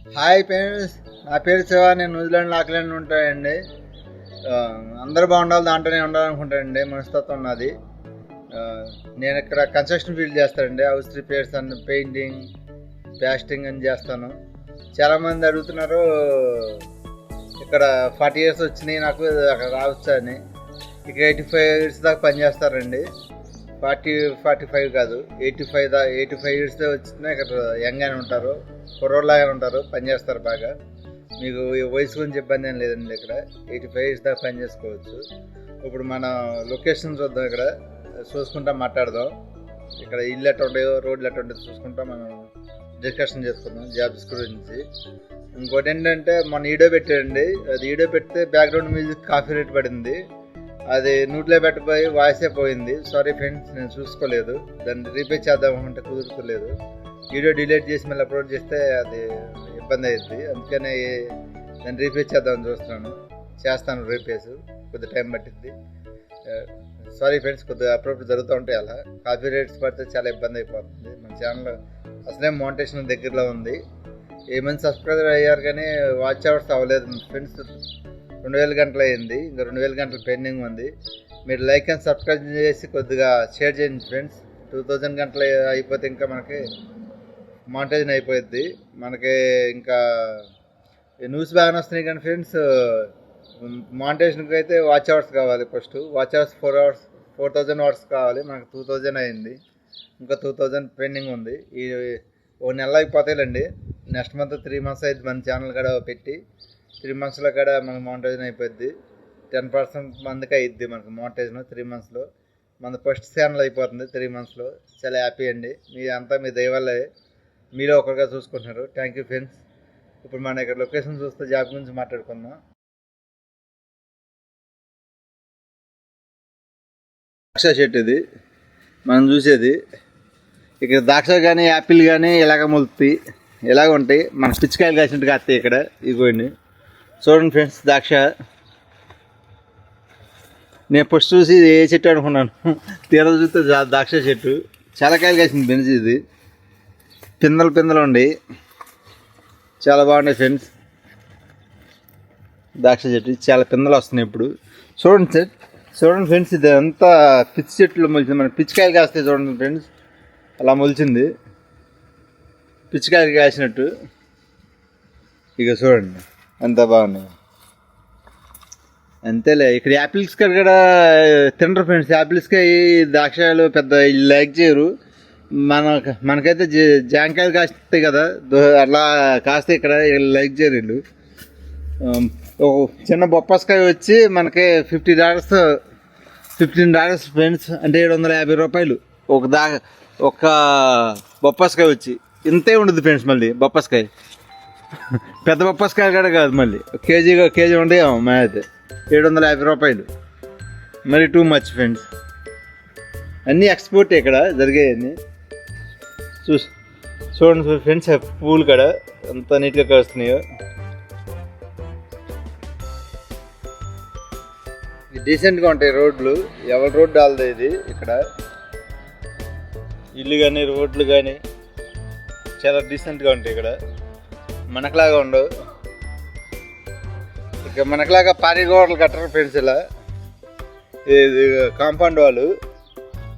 Hi friends, నా పేరు శివ. నేను న్యూజిలాండ్ ఆక్లాండ్ ఉంటానండి. అందరూ బాగుండాలి, దాంట్లోనే ఉండాలనుకుంటానండి. మనస్తత్వం నాది. నేను ఇక్కడ కన్స్ట్రక్షన్ ఫీల్డ్ చేస్తానండి. House repairs and painting, plastering అని చేస్తాను. చాలామంది అడుగుతున్నారు ఇక్కడ 40 years వచ్చినాయి నాకు అక్కడ రావచ్చా అని. ఇక 85 years దాకా పనిచేస్తారండి. 45 కాదు, 85 years వచ్చినా ఇక్కడ యంగ్గానే ఉంటారు, కుర్రోళ్ళలాగానే ఉంటారు, పనిచేస్తారు బాగా. మీకు వయసు గురించి ఇబ్బంది ఏం లేదండి. ఇక్కడ 85 years దాకా పని చేసుకోవచ్చు. ఇప్పుడు మన లొకేషన్ చూద్దాం, ఇక్కడ చూసుకుంటా మాట్లాడదాం. ఇక్కడ ఇల్లు ఎట్లా ఉంటాయో, రోడ్లు ఎట్లా ఉంటాయో చూసుకుంటా మనం డిస్కషన్ చేసుకుందాం జాబ్స్ గురించి. ఇంకోటి ఏంటంటే మొన్న వీడియో పెట్టాడండి. అది వీడియో పెడితే బ్యాక్గ్రౌండ్ మ్యూజిక్ కాపీ రేట్ పడింది. అది నూట్లో పెట్టబోయి వాయిసే పోయింది. సారీ ఫ్రెండ్స్, నేను చూసుకోలేదు. దాన్ని రీపేర్ చేద్దామంటే కుదురుతలేదు. వీడియో డిలీట్ చేసి మళ్ళీ అప్లోడ్ చేస్తే అది ఇబ్బంది అవుతుంది. అందుకనే నేను రీపేర్ చేద్దామని చేస్తాను రీపేర్స్. కొద్దిగా టైం పట్టింది. సారీ ఫ్రెండ్స్, కొద్దిగా అప్పుడప్పుడు జరుగుతూ ఉంటాయి. అలా కాపీ రేట్స్ పడితే చాలా ఇబ్బంది అయిపోతుంది. మన ఛానల్ అసలే మోనిటైజేషన్ దగ్గరలో ఉంది. ఏమైనా సబ్స్క్రైబర్ అయ్యారు కానీ వాచ్ అవర్స్ అవ్వలేదు ఫ్రెండ్స్. 2000 గంటలు అయింది, ఇంకా 2000 గంటలు పెండింగ్ ఉంది. మీరు లైక్ అండ్ సబ్స్క్రైబ్ చేసి కొద్దిగా షేర్ చేయండి ఫ్రెండ్స్. 2000 గంటలు అయిపోతే ఇంకా మనకి మానిటైజేషన్ అయిపోద్ది. మనకి ఇంకా న్యూస్ బాగానే వస్తున్నాయి కానీ ఫ్రెండ్స్, మానిటైజేషన్కి అయితే వాచ్ అవర్స్ కావాలి. ఫస్ట్ వాచ్ అవర్స్ 4000 అవర్స్ కావాలి. మనకు 2000 అయింది, ఇంకా 2000 పెండింగ్ ఉంది. ఈ ఓ నెల అయిపోతాయిలండి. నెక్స్ట్ మంత్ 3 months అయితే మన ఛానల్ కూడా పెట్టి 3 monthsలో కూడా మనకు మానిటైజేషన్ అయిపోద్ది. 10% మందికి అయిద్ది మనకు మానిటైజేషన్ 3 monthsలో. మన ఫస్ట్ ఛానల్ అయిపోతుంది 3 monthsలో. చాలా హ్యాపీ అండి. మీ దయ వల్లే మీలో ఒకరిగా చూసుకుంటున్నారు. Thank you friends. ఇప్పుడు మన ఇక్కడ లొకేషన్ చూస్తే జాబ్ గురించి మాట్లాడుకుందాం. ద్రాక్ష చెట్టు ఇది మనం చూసేది. ఇక్కడ ద్రాక్ష కానీ యాపిల్ కానీ ఇలాగ మొలుతాయి, ఇలాగ ఉంటాయి. మన పిచ్చికాయలు కాసినట్టు కాస్తాయి ఇక్కడ. ఇదిగోండి చూడండి ఫ్రెండ్స్, ద్రాక్ష. నేను ఫస్ట్ చూసి ఏ చెట్టు అనుకున్నాను, తీరా చూస్తే ద్రాక్ష చెట్టు. చాలా కాయలు కాసింది బెంచి. ఇది పిందలు ఉండి చాలా బాగున్నాయి ఫ్రెండ్స్. ద్రాక్ష చెట్టు చాలా పిందలు వస్తున్నాయి ఇప్పుడు. చూడండి ఫ్రెండ్స్, ఇది అంతా పిచ్చి చెట్లు మొలిచింది. మన పిచ్చికాయలు కాస్తాయి చూడండి ఫ్రెండ్స్, అలా మొలిచింది పిచ్చికాయలు కాసినట్టు. ఇక చూడండి ఎంత బాగున్నాయి. అంతేలే, ఇక్కడ యాపిల్స్ కూడా తినరు ఫ్రెండ్స్. యాపిల్స్కి ద్రాక్షలు పెద్ద లైక్ చేయరు. మనకైతే జాంకాయలు కాస్తాయి కదా, అట్లా కాస్తే ఇక్కడ లైక్ చేయరు వీళ్ళు. ఒక చిన్న బొప్పాస్కాయ వచ్చి మనకి $15 ఫ్రెండ్స్, అంటే $750 ఒక బొప్పాస్కాయ వచ్చి. ఇంతే ఉండదు ఫ్రెండ్స్. మళ్ళీ బొప్పాస్కాయ పెద్ద బొప్పాస్కాయ కూడా కాదు, మళ్ళీ కేజీ ఉండే మా అయితే $750. మరి టూ మచ్ ఫ్రెండ్స్. అన్నీ ఎక్స్పోర్ట్ ఇక్కడ జరిగాయని చూడండి ఫ్రెండ్స్. పూలు కూడా ఎంత నీట్గా కాస్తున్నాయో. డీసెంట్గా ఉంటాయి రోడ్లు, ఎవరి రోడ్డు వాళ్ళది ఇది. ఇక్కడ ఇల్లు కానీ రోడ్లు కానీ చాలా డీసెంట్గా ఉంటాయి. ఇక్కడ మనకులాగా ఉండవు. ఇక మనకులాగా పారిగోడలు కట్టరు ఫ్రెండ్స్. ఇలా ఇది కాంపౌండ్ వాళ్ళు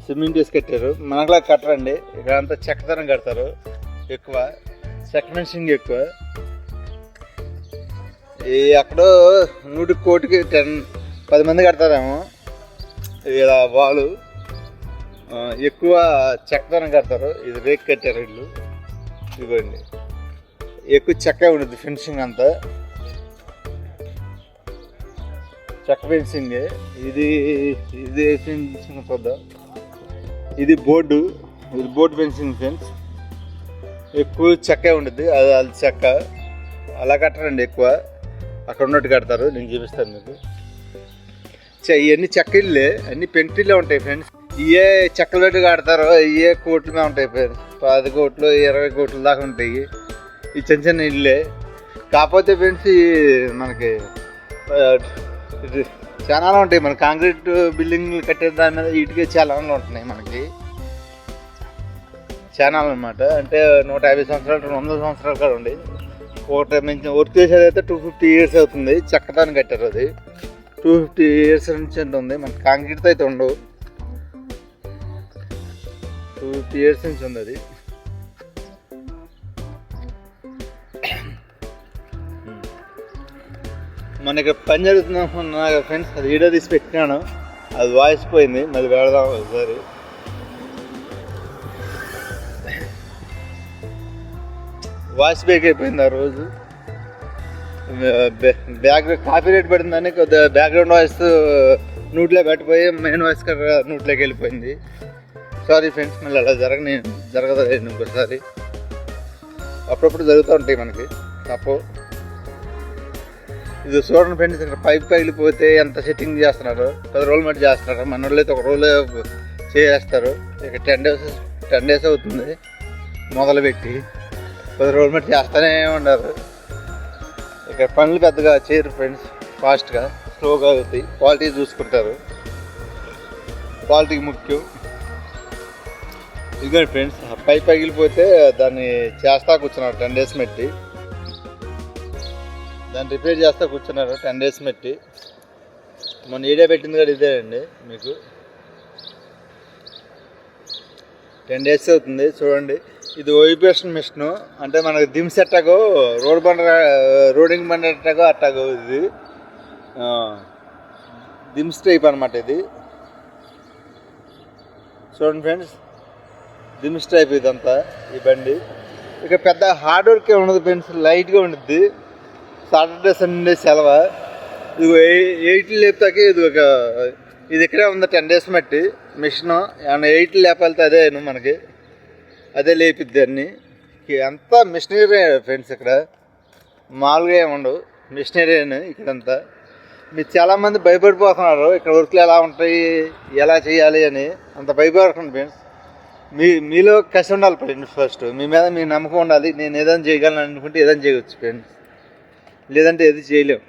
సిమెంట్ వేసి కట్టారు. మనకులాగా కట్టరండి. ఇక్కడ అంతా చెక్కతనం కడతారు ఎక్కువ, చెక్క ఫినిషింగ్ ఎక్కువ. ఈ అక్కడో 100 కోటికి 10 మంది కడతారేమో. ఇలా వాళ్ళు ఎక్కువ చెక్కతనం కడతారు. ఇది రేక్ కట్టారు ఇల్లు. ఇదిగోండి, ఎక్కువ చెక్క ఉండదు ఫినిషింగ్ అంతా, చెక్క ఫినిషింగ్. ఇది ఫినిషింగ్ చూద్దాం. ఇది బోర్డు ఫినిషింగ్ ఫ్రెండ్స్. ఎక్కువ చెక్కే ఉంటుంది. అది చెక్క అలా కట్టరండి, ఎక్కువ అక్కడ ఉన్నట్టు కడతారు. నేను చూపిస్తాను మీకు. ఇవన్నీ చెక్క ఇల్లే, అన్ని పెంటిల్లే ఉంటాయి ఫ్రెండ్స్. ఇవే చెక్కలు పెట్టి కడతారు. ఇవే కోట్లమే ఉంటాయి ఫ్రెండ్స్. 10 కోట్లు 20 కోట్ల దాకా ఉంటాయి ఈ చిన్న ఇల్లే. కాకపోతే ఫ్రెండ్స్ మనకి చాలా ఉంటాయి. మన కాంక్రీట్ బిల్డింగ్లు కట్టే దాని మీద వీటికి చాలా ఉంటున్నాయి మనకి. ఛానల్ అనమాట. అంటే 150 సంవత్సరాలు 200 సంవత్సరాలు కూడా ఉండి ఒకటి మంచి వర్క్ చేసేది అయితే 250 years అవుతుంది. చెక్కదాన్ని కట్టారు. అది 250 years నుంచి ఉంటుంది. మన కాంక్రీట్తో అయితే ఉండవు. 250 years నుంచి ఉంది అది. మనకి పని జరుగుతుంది అనుకున్నా ఫ్రెండ్స్, అది వీడియో తీసి పెట్టినాను. అది వాయిస్ పోయింది, మళ్ళీ వెళదాం ఒకసారి. వాయిస్ బ్రేక్ అయిపోయింది ఆ రోజు. కాపీ రేట్ పడిందని కొద్దిగా బ్యాక్గ్రౌండ్ వాయిస్ నూట్లో పెట్టిపోయి మెయిన్ వాయిస్ నూట్లోకి వెళ్ళిపోయింది. సారీ ఫ్రెండ్స్, మళ్ళీ అలా జరగదు ఇంకోసారి. అప్పుడప్పుడు జరుగుతూ ఉంటాయి మనకి తప్పు. ఇది చూడండి ఫ్రెండ్స్, ఇక్కడ పైప్ పగిలిపోతే ఎంత సెట్టింగ్ చేస్తున్నారు. 10 రోజులు మట్టి చేస్తున్నారు. మన వాళ్ళు అయితే 1 రోజు చేస్తారు. ఇక 10 days అవుతుంది మొదలుపెట్టి. 10 రోజులు మట్టి చేస్తూనే ఉన్నారు. ఇక్కడ పనులు పెద్దగా చేయరు ఫ్రెండ్స్, ఫాస్ట్గా స్లోగా అవుతాయి. క్వాలిటీ చూసుకుంటారు, క్వాలిటీకి ముఖ్యం. ఇదిగోండి ఫ్రెండ్స్, పైప్ పగిలిపోతే దాన్ని చేస్తా కూర్చున్నారు 10 days మెట్టి. దాన్ని రిపేర్ చేస్తా కూర్చున్నారు 10 days మెట్టి. మొన్న వీడియో పెట్టింది కూడా ఇదేనండి. మీకు 10 days అవుతుంది చూడండి. ఇది ఓయిపేషన్ మిషన్, అంటే మనకు దిమ్స్ ఎట్టాగో రోడింగ్ బండి ఎట్టాగో అట్టాగో ఇది దిమ్స్ టైప్ అనమాట. ఇది చూడండి ఫ్రెండ్స్, దిమ్స్ టైప్ ఇదంతా ఈ బండి. ఇక పెద్ద హార్డ్ వర్క్ ఉండదు ఫ్రెండ్స్, లైట్గా ఉండుద్ది. సాటర్డే సండే సెలవు. ఇది 8 లేపుతాకి ఇది ఇక్కడే ఉంది 10 days మట్టి మిషన్. ఏమన్నా 8 లేపాలితే అదే మనకి అదే లేపిద్ది అన్నీ. అంతా మిషనరీ ఫ్రెండ్స్, ఇక్కడ మామూలుగా ఏముండవు, మిషనరీ ఇక్కడంతా. మీరు చాలామంది భయపడిపోతున్నారు ఇక్కడ వర్క్లు ఎలా ఉంటాయి, ఎలా చేయాలి అని. అంత భయపడకండి ఫ్రెండ్స్. మీలో కసి ఉండాలి ఫ్రెండ్స్. ఫస్ట్ మీ మీద మీ నమ్మకం ఉండాలి. నేను ఏదైనా చేయగలను అనుకుంటే ఏదైనా చేయవచ్చు ఫ్రెండ్స్, లేదంటే ఏది చేయలేము.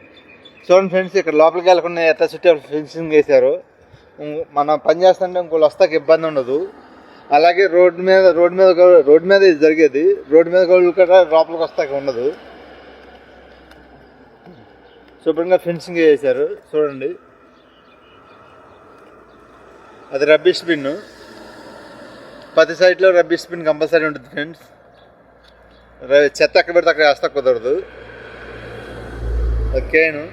చూడండి ఫ్రెండ్స్, ఇక్కడ లోపలికి వెళ్ళకుండా ఎట్లా చుట్టూ ఫెన్సింగ్ వేశారు. మనం పని చేస్తుంటే ఇంకోళ్ళు వస్తాకి ఇబ్బంది ఉండదు. అలాగే రోడ్డు మీద ఇది జరిగేది. రోడ్డు మీద కూడా లోపలికి వస్తాక ఉండదు. శుభ్రంగా ఫెన్సింగ్ వేశారు చూడండి. అది రబ్బిష్ బిన్. ప్రతి సైడ్లో రబ్బిష్ బిన్ కంపల్సరీ ఉంటుంది ఫ్రెండ్స్. చెత్త ఎక్కడ పెడితే అక్కడ వేస్తా కుదరదు. ఓకేను,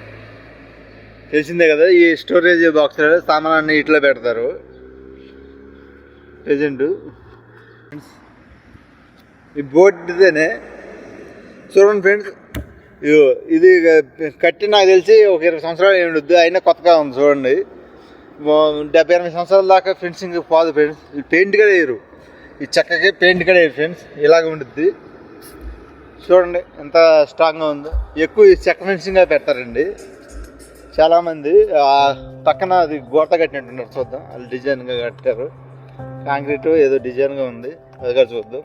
తెలిసిందే కదా. ఈ స్టోరేజ్ బాక్స్ సామాన్లన్నీ ఇట్లా పెడతారు ప్రజెంట్. ఈ బోర్డు ఇదేనే చూడండి ఫ్రెండ్స్. ఇది కట్టి నాకు తెలిసి ఒక 20 సంవత్సరాలు ఏమి ఉండద్దు, అయినా కొత్తగా ఉంది చూడండి. 70-80 సంవత్సరాల దాకా ఫెన్సింగ్ పోదు ఫ్రెండ్స్. ఈ పెయింట్ కూడా వేయరు, ఈ చెక్కకి పెయింట్ కూడా వేయరు ఫ్రెండ్స్. ఇలాగ ఉండుద్ది చూడండి ఎంత స్ట్రాంగ్గా ఉందో. ఎక్కువ చెక్క ఫెన్సింగ్గా పెడతారండి చాలామంది. పక్కన అది గోట కట్టినట్టున్నారు, చూద్దాం. అది డిజైన్గా కట్టారు, కాంక్రీట్ ఏదో డిజైన్గా ఉంది, అది కూడా చూద్దాం.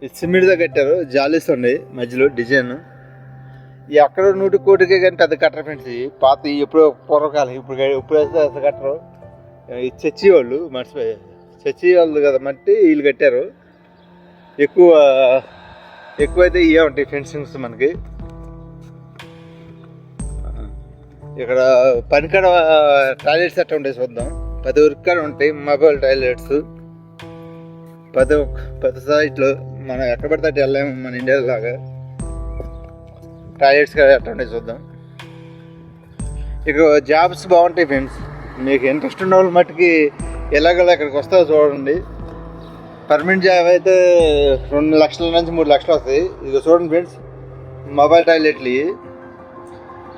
ఇది సిమెంట్తో కట్టారు, జాలీస్ ఉన్నాయి మధ్యలో డిజైన్. ఎక్కడో 100 కోటికే కానీ పెద్ద కట్టరు ఫ్రెండ్స్. పాత ఎప్పుడో పూర్వకాలం, ఇప్పుడు వేస్తే కట్టరు. ఈ చర్చి వాళ్ళు మర్చిపోయారు, చర్చి వాళ్ళు కదా మట్టి వీళ్ళు కట్టారు. ఎక్కువైతే ఇవే ఉంటాయి ఫెన్సింగ్స్ మనకి. ఇక్కడ పనికాడ టాయిలెట్స్ ఎట్లా ఉంటాయి చూద్దాం. 10 వరకు ఉంటాయి మొబైల్ టాయిలెట్స్. 10 సైట్లో మనం ఎక్కడ పడితే అటు వెళ్ళాము మన ఇండియా లాగా. టాయిలెట్స్ ఎట్లా ఉంటాయి చూద్దాం. ఇక జాబ్స్ బాగుంటాయి ఫ్రెండ్స్. మీకు ఇంట్రెస్ట్ ఉన్న వాళ్ళు మట్టుకి ఎలాగలా ఇక్కడికి వస్తారో చూడండి. పర్మనెంట్ జాబ్ అయితే 2 లక్షల నుంచి 3 లక్షలు వస్తాయి. ఇది చూడండి ఫ్రెండ్స్, మొబైల్ టాయిలెట్లు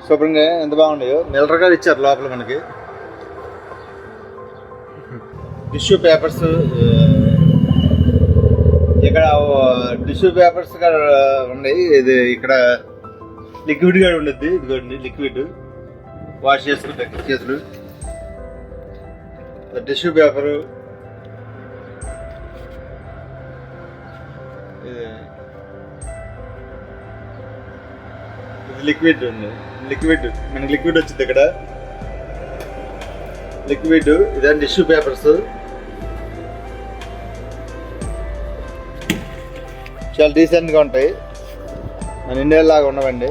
శుభ్రంగా ఎంత బాగున్నాయో. మిల్లర్ ఇచ్చారు లోపల మనకి. టిష్యూ పేపర్స్, ఇక్కడ టిష్యూ పేపర్స్ కూడా ఉన్నాయి. ఇది ఇక్కడ లిక్విడ్ కూడా ఉండద్ది. ఇదిగోండి లిక్విడ్ వాష్ చేసుకుంటే చేతులు. టిష్యూ పేపరు, ఇది లిక్విడ్ ఉంది. మనకి లిక్విడ్ వచ్చింది ఇక్కడ. లిక్విడ్, ఇదండి టిష్యూ పేపర్స్. చాలా డీసెంట్గా ఉంటాయి, మన ఇండియా లాగా ఉండవండి.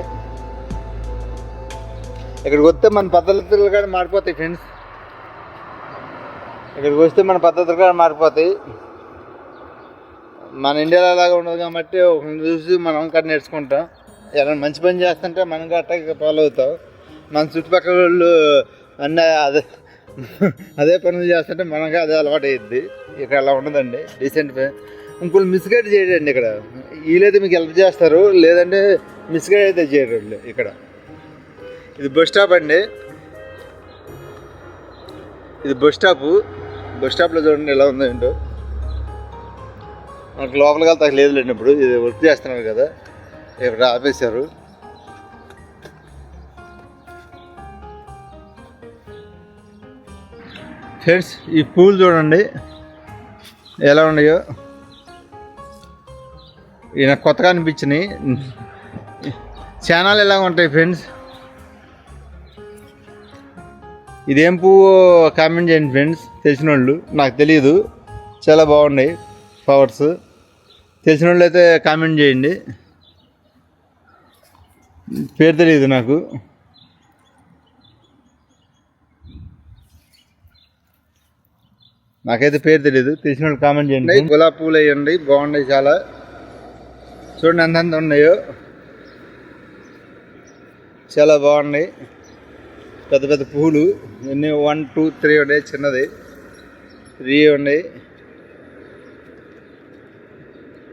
ఇక్కడికి వస్తే మన పద్ధతులు కూడా మారిపోతాయి ఫ్రెండ్స్. ఇక్కడికి వస్తే మన పద్ధతులు కూడా మారిపోతాయి. మన ఇండియాలో లాగా ఉండదు కాబట్టి ఒకరిని చూసి మనం కూడా నేర్చుకుంటాం. ఎవరైనా మంచి పని చేస్తుంటే మనం గట్ట ఫాలో అవుతాం. మన చుట్టుపక్కల వాళ్ళు అదే పనులు చేస్తుంటే మనకి అదే అలవాటు అయ్యిద్ది. ఇక్కడ అలా ఉండదండి, డీసెంట్. ఇంకోళ్ళు మిస్గైడ్ చేయడండి. ఇక్కడ వీలైతే మీకు హెల్ప్ చేస్తారు, లేదంటే మిస్గైడ్ అయితే చేయడండి. ఇక్కడ ఇది బస్ స్టాప్ అండి. ఇది బస్ స్టాప్లో చూడండి ఎలా ఉందో ఏంటో. మనకు లోపలికి వెళ్తా లేదులేండి. ఇప్పుడు ఇది వర్క్ చేస్తున్నారు కదా, ఇక్కడ ఆపేశారు. ఫ్రెండ్స్ ఈ పూలు చూడండి ఎలా ఉన్నాయో. ఈయన కొత్తగా అనిపించినాయి. ఛానల్ ఎలా ఉంటాయి ఫ్రెండ్స్. ఇదేం పువ్వు కామెంట్ చేయండి ఫ్రెండ్స్, తెలిసిన వాళ్ళు. నాకు తెలియదు, చాలా బాగున్నాయి ఫ్లవర్స్. తెలిసిన వాళ్ళు అయితే కామెంట్ చేయండి. పేరు తెలియదు నాకు. నాకైతే పేరు తెలియదు, తెలిసిన వాళ్ళు కామెంట్ చేయండి. గులాబీ పూలు వేయండి, బాగున్నాయి చాలా. చూడండి ఎంత ఉన్నాయో, చాలా బాగున్నాయి. పెద్ద పెద్ద పూలు ఎన్ని 1 2 3 ఉన్నాయి, చిన్నది 3 ఉన్నాయి.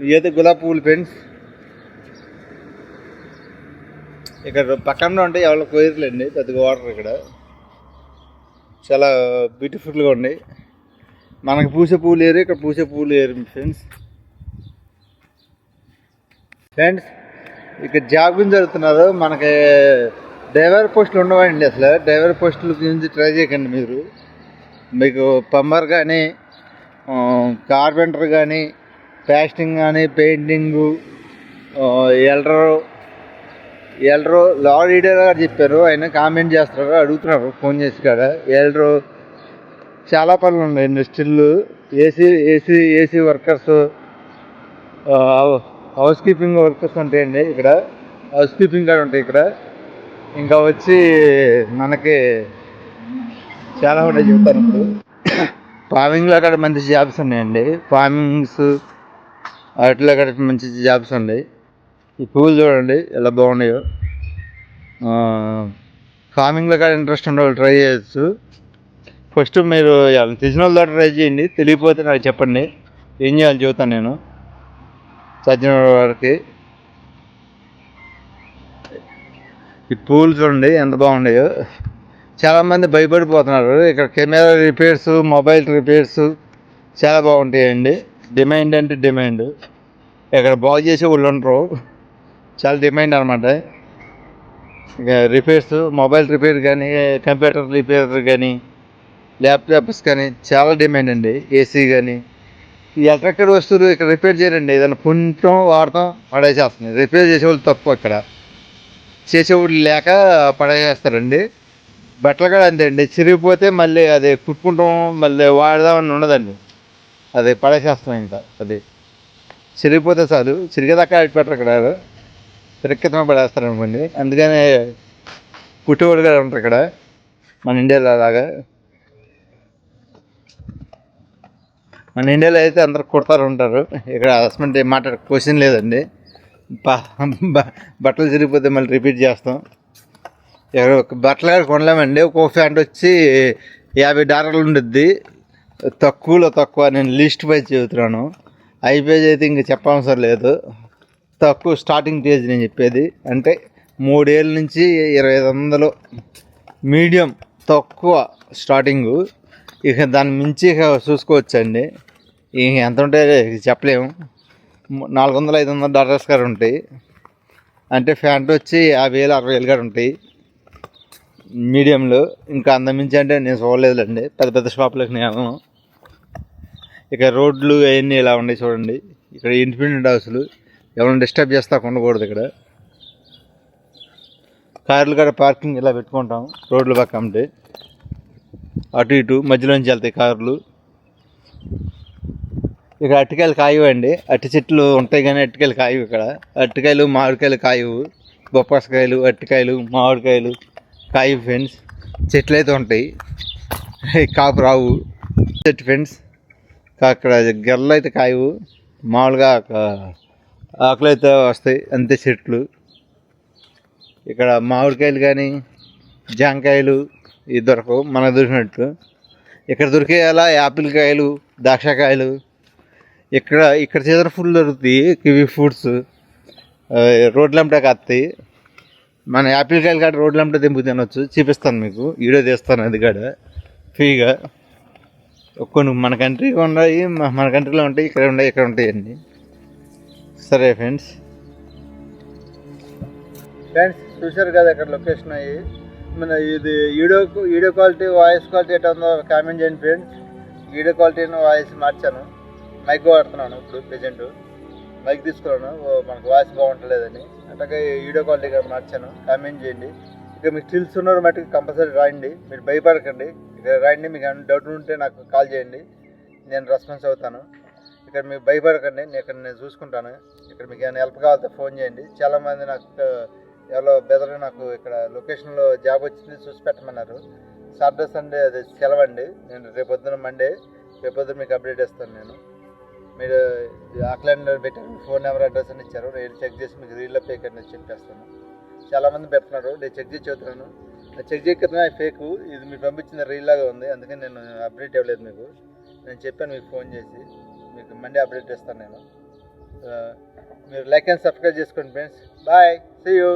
ఇవైతే గులాబీ పూలు ఫ్రెండ్స్. ఇక్కడ పక్కన ఉంటే ఎవరో కోయర్లేండి, పెద్దగా వాటర్. ఇక్కడ చాలా బ్యూటిఫుల్గా ఉన్నాయి. మనకు పూసే పూలు ఏరు, ఇక్కడ పూసే పూలు ఏరు ఫ్రెండ్స్. ఇక్కడ జాబింగ్ జరుగుతున్నారు. మనకి డ్రైవర్ పోస్టులు ఉండవండి. అసలు డ్రైవర్ పోస్టుల గురించి ట్రై చేయకండి మీరు. మీకు ప్లంబర్ కానీ, కార్పెంటర్ కానీ, ప్లాస్టింగ్ కానీ, పెయింటింగు, ఎల్డరు లారీ లీడర్ గారు చెప్పారు. ఆయన కామెంట్ చేస్తున్నారు, అడుగుతున్నారు ఫోన్ చేసి. కాడ ఎల్డరు చాలా పనులు ఉన్నాయి. ఇండస్ట్రీలు, AC workers, house keeping workers ఉంటాయండి. ఇక్కడ హౌస్ కీపింగ్ కూడా ఉంటాయి ఇక్కడ. ఇంకా వచ్చి మనకి చాలా ఉంటాయి చెప్తాను. ఇప్పుడు ఫార్మింగ్లో కూడా మంచి జాబ్స్ ఉన్నాయండి. ఫార్మింగ్స్ వాటిలో కూడా మంచి జాబ్స్ ఉన్నాయి. ఈ పూలు చూడండి ఎలా బాగున్నాయో. ఫార్మింగ్లో కూడా ఇంట్రెస్ట్ ఉండే వాళ్ళు ట్రై చేయొచ్చు. ఫస్ట్ మీరు తెలిసిన వాళ్ళ ద్వారా ట్రై చేయండి. తెలియకపోతే నాకు చెప్పండి, ఏం చేయాలి చెబుతాను నేను చదివిన వారికి. ఈ పూలు చూడండి ఎంత బాగున్నాయో. చాలామంది భయపడిపోతున్నారు. ఇక్కడ కెమెరా రిపేర్స్, మొబైల్ రిపేర్స్ చాలా బాగుంటాయండి. డిమాండ్ అంటే డిమాండ్. ఇక్కడ బాగు చేసే వాళ్ళు ఉండరు, చాలా డిమాండ్ అనమాట. ఇక రిపేర్స్, మొబైల్ రిపేర్ కానీ, కంప్యూటర్ రిపేర్ కానీ, ల్యాప్టాప్స్ కానీ చాలా డిమాండ్ అండి. ఏసీ కానీ, ఈ ఎలక్ట్రికల్ వస్తువులు ఇక్కడ రిపేర్ చేయరండి. ఏదైనా పుంటాం వాడతాం పడేసేస్తుంది. రిపేర్ చేసేవాళ్ళు తక్కువ. ఇక్కడ చేసేవాళ్ళు లేక పడేసేస్తారండి. బట్టలు కూడా అంతే అండి. చిరిగిపోతే మళ్ళీ అది కుట్టుకుంటాం, మళ్ళీ వాడదామని ఉండదండి. అది పడేసేస్తాం. ఇంకా అది చిరిగిపోతే చాలు, చిరిగేదాకా పెట్టరు. ఇక్కడ తిరక్కితమే పడేస్తారు అనుకోండి. అందుకనే కుట్టేవాళ్ళు కూడా ఉంటారు ఇక్కడ మన ఇండియాలో అలాగా. మన ఇండియాలో అయితే అందరు కుడతారు ఉంటారు. ఇక్కడ హస్బెండ్ మాట్లాడే క్వశ్చన్ లేదండి. బట్టలు చిరిగిపోతే మళ్ళీ రిపీట్ చేస్తాం. ఇక్కడ బట్టలు కూడా కొనలేమండి. ఒక్కొక్క ప్యాంట్ వచ్చి $50 ఉండుద్ది. తక్కువలో తక్కువ, నేను లిస్ట్ పై చెబుతున్నాను. హై పేజ్ అయితే ఇంక చెప్పవసరం లేదు. తక్కువ స్టార్టింగ్ పేజ్ నేను చెప్పేది. అంటే 3 ఏళ్ళ నుంచి 2500 మీడియం తక్కువ స్టార్టింగు. ఇక దాని మించి చూసుకోవచ్చండి. ఇక ఎంత ఉంటే చెప్పలేము. $400-500 గారు ఉంటాయి. అంటే ప్యాంట్ వచ్చి 50,000-60,000 గారు ఉంటాయి మీడియంలో. ఇంకా అంతమించి అంటే నేను చూడలేదులేండి పెద్ద పెద్ద షాపులకు నేను. ఇక రోడ్లు అవన్నీ ఇలా ఉన్నాయి చూడండి. ఇక్కడ ఇండిపెండెంట్ హౌస్లు, ఎవరైనా డిస్టర్బ్ చేస్తా ఉండకూడదు. ఇక్కడ కార్లు కూడా పార్కింగ్ ఇలా పెట్టుకుంటాం రోడ్ల పక్క. అంటే అటు ఇటు మధ్యలోంచి వెళ్తాయి కార్లు. ఇక్కడ అరటికాయలు కాయవండి, అరటి చెట్లు ఉంటాయి కానీ అరటికాయలు కాయవు ఇక్కడ. అరటికాయలు మామిడికాయలు కాయవు, బొప్పాసకాయలు అరటికాయలు మామిడికాయలు కాయవు ఫ్రెండ్స్. చెట్లు అయితే ఉంటాయి, కాపు రావు చెట్టు ఫ్రెండ్స్. అక్కడ గెర్రలు అయితే కాయవు, మామూలుగా ఆకులు అయితే వస్తాయి అంతే చెట్లు. ఇక్కడ మామిడికాయలు కానీ జాంకాయలు ఇవి దొరకవు మనకు దొరికినట్టు. ఇక్కడ దొరికేలా యాపిల్ కాయలు ద్రాక్షకాయలు ఇక్కడ సీజన్ ఫుల్ దొరుకుతాయి. కివీ ఫ్రూట్స్ రోడ్లంటే వస్తాయి. మన యాపిల్ కాయలు కాడ రోడ్లంటే దింపు తినొచ్చు. చూపిస్తాను మీకు, వీడియో తీస్తాను అది కాడ ఫ్రీగా. కొన్ని మన కంట్రీకి ఉన్నాయి, మన కంట్రీలో ఉంటాయి, ఇక్కడ ఉన్నాయి, ఇక్కడ ఉంటాయండి. సరే ఫ్రెండ్స్ చూశారు కదా ఇక్కడ లొకేషన్ అయ్యి. మన ఇది వీడియో క్వాలిటీ వాయిస్ క్వాలిటీ ఎట్లా ఉందో కామెంట్ చేయండి ఫ్రెండ్స్. వీడియో క్వాలిటీని వాయిస్ మార్చాను, మైక్ వాడుతున్నాను ఇప్పుడు ప్రెజెంట్. మైక్ తీసుకున్నాను, మనకు వాయిస్ బాగుంటలేదని, అట్లాగే వీడియో క్వాలిటీ మార్చాను. కామెంట్ చేయండి. ఇక మీకు స్టిల్స్ ఉన్నారు మటుకు కంపల్సరీ రాయండి, మీరు భయపడకండి. ఇక్కడ రాయండి, మీకు ఏమైనా డౌట్ ఉంటే నాకు కాల్ చేయండి, నేను రెస్పాన్స్ అవుతాను. ఇక్కడ మీకు భయపడకండి, నేను చూసుకుంటాను. ఇక్కడ మీకు ఏమైనా హెల్ప్ కావాలంటే ఫోన్ చేయండి. చాలామంది నాకు ఎవరో బెదరు నాకు ఇక్కడ లొకేషన్లో జాబ్ వచ్చింది చూసి పెట్టమన్నారు. సాటర్డే సండే అది సెలవండి. నేను రేపొద్దున మండే, రేపొద్దున మీకు అప్డేట్ ఇస్తాను. నేను మీరు ఆక్లాండ్లో పెట్టారు, ఫోన్ నెంబర్ అడ్రస్ అని ఇచ్చారు, నేను చెక్ చేసి మీకు రీల్లో పేక్ అని చెప్పేస్తాను. చాలామంది పెడుతున్నారు, నేను చెక్ చేసి చెబుతున్నాను. చెక్ చేయకపోతే ఫేక్, ఇది మీరు పంపించిన రీల్ లాగా ఉంది, అందుకని నేను అప్డేట్ ఇవ్వలేదు మీకు. నేను చెప్పాను మీకు ఫోన్ చేసి, మీకు మండే అప్డేట్ ఇస్తాను నేను. మీరు లైక్ అండ్ సబ్స్క్రైబ్ చేసుకోండి ఫ్రెండ్స్. Bye, see you.